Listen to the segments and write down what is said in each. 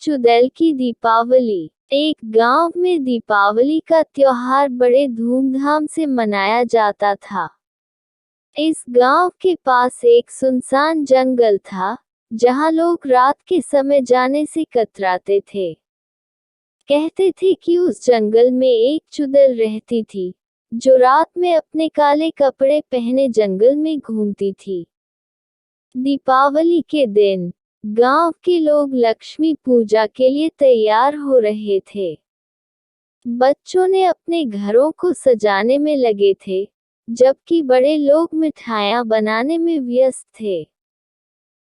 चुड़ैल की दीपावली। एक गांव में दीपावली का त्योहार बड़े धूमधाम से मनाया जाता था। इस गांव के पास एक सुनसान जंगल था, जहां लोग रात के समय जाने से कतराते थे। कहते थे कि उस जंगल में एक चुड़ैल रहती थी, जो रात में अपने काले कपड़े पहने जंगल में घूमती थी। दीपावली के दिन गांव के लोग लक्ष्मी पूजा के लिए तैयार हो रहे थे। बच्चों ने अपने घरों को सजाने में लगे थे, जबकि बड़े लोग मिठाइयां बनाने में व्यस्त थे।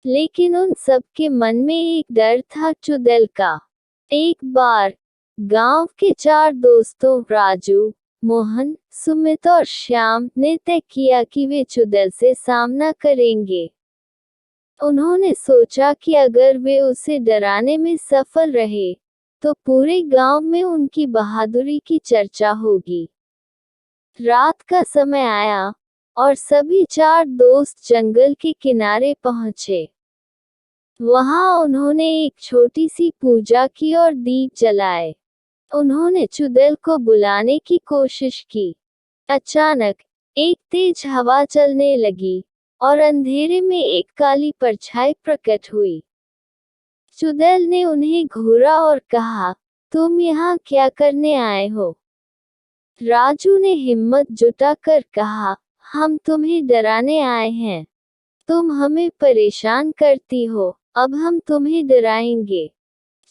लेकिन उन सब के मन में एक डर था, चुड़ैल का। एक बार गांव के 4 दोस्तों राजू, मोहन, सुमित और श्याम ने तय किया कि वे चुड़ैल से सामना करेंगे। उन्होंने सोचा कि अगर वे उसे डराने में सफल रहे, तो पूरे गांव में उनकी बहादुरी की चर्चा होगी। रात का समय आया और सभी 4 दोस्त जंगल के किनारे पहुंचे। वहां उन्होंने एक छोटी सी पूजा की और दीप जलाए। उन्होंने चुड़ैल को बुलाने की कोशिश की। अचानक एक तेज हवा चलने लगी और अंधेरे में एक काली परछाई प्रकट हुई। चुड़ैल ने उन्हें घूरा और कहा, तुम यहाँ क्या करने आए हो? राजू ने हिम्मत जुटाकर कहा, हम तुम्हें डराने आए हैं। तुम हमें परेशान करती हो, अब हम तुम्हें डराएंगे।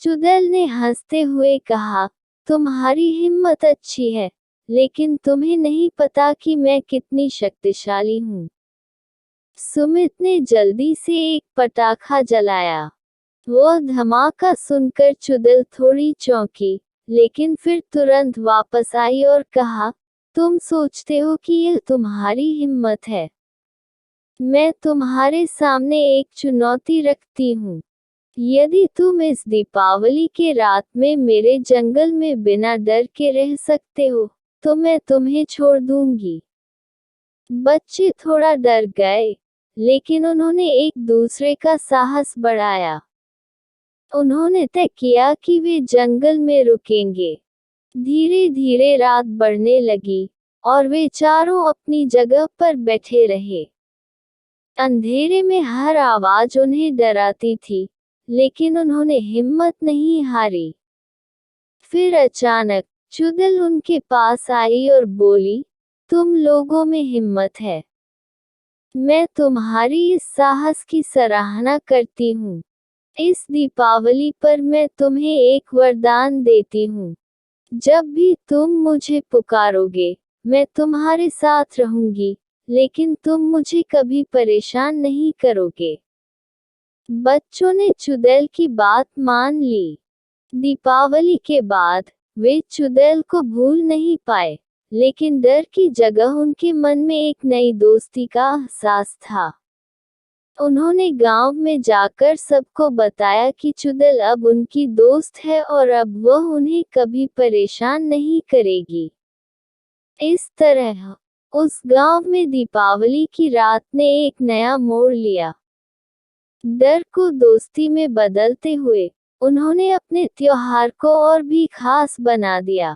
चुड़ैल ने हंसते हुए कहा, तुम्हारी हिम्मत अच्छी है, लेकिन तुम्हें नहीं पता कि मैं कितनी शक्तिशाली हूँ। सुमित ने जल्दी से एक पटाखा जलाया। वह धमाका सुनकर चुड़ैल थोड़ी चौंकी, लेकिन फिर तुरंत वापस आई और कहा, तुम सोचते हो कि यह तुम्हारी हिम्मत है? मैं तुम्हारे सामने एक चुनौती रखती हूँ। यदि तुम इस दीपावली के रात में मेरे जंगल में बिना डर के रह सकते हो, तो मैं तुम्हें छोड़ दूंगी। बच्चे थोड़ा डर गए, लेकिन उन्होंने एक दूसरे का साहस बढ़ाया। उन्होंने तय किया कि वे जंगल में रुकेंगे। धीरे धीरे रात बढ़ने लगी और वे चारों अपनी जगह पर बैठे रहे। अंधेरे में हर आवाज उन्हें डराती थी, लेकिन उन्होंने हिम्मत नहीं हारी। फिर अचानक चुड़ैल उनके पास आई और बोली, तुम लोगों में हिम्मत है। मैं तुम्हारी इस साहस की सराहना करती हूँ। इस दीपावली पर मैं तुम्हें एक वरदान देती हूँ। जब भी तुम मुझे पुकारोगे, मैं तुम्हारे साथ रहूंगी, लेकिन तुम मुझे कभी परेशान नहीं करोगे। बच्चों ने चुड़ैल की बात मान ली। दीपावली के बाद वे चुड़ैल को भूल नहीं पाए, लेकिन डर की जगह उनके मन में एक नई दोस्ती का एहसास था। उन्होंने गांव में जाकर सबको बताया कि चुड़ैल अब उनकी दोस्त है और अब वह उन्हें कभी परेशान नहीं करेगी। इस तरह उस गांव में दीपावली की रात ने एक नया मोड़ लिया। डर को दोस्ती में बदलते हुए उन्होंने अपने त्योहार को और भी खास बना दिया।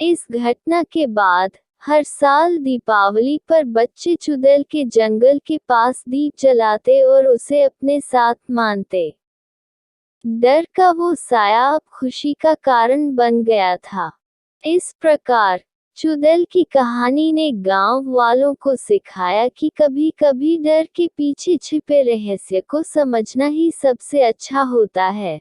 इस घटना के बाद हर साल दीपावली पर बच्चे चुड़ैल के जंगल के पास दीप जलाते और उसे अपने साथ मानते। डर का वो साया अब खुशी का कारण बन गया था। इस प्रकार चुड़ैल की कहानी ने गांव वालों को सिखाया कि कभी-कभी डर के पीछे छिपे रहस्य को समझना ही सबसे अच्छा होता है।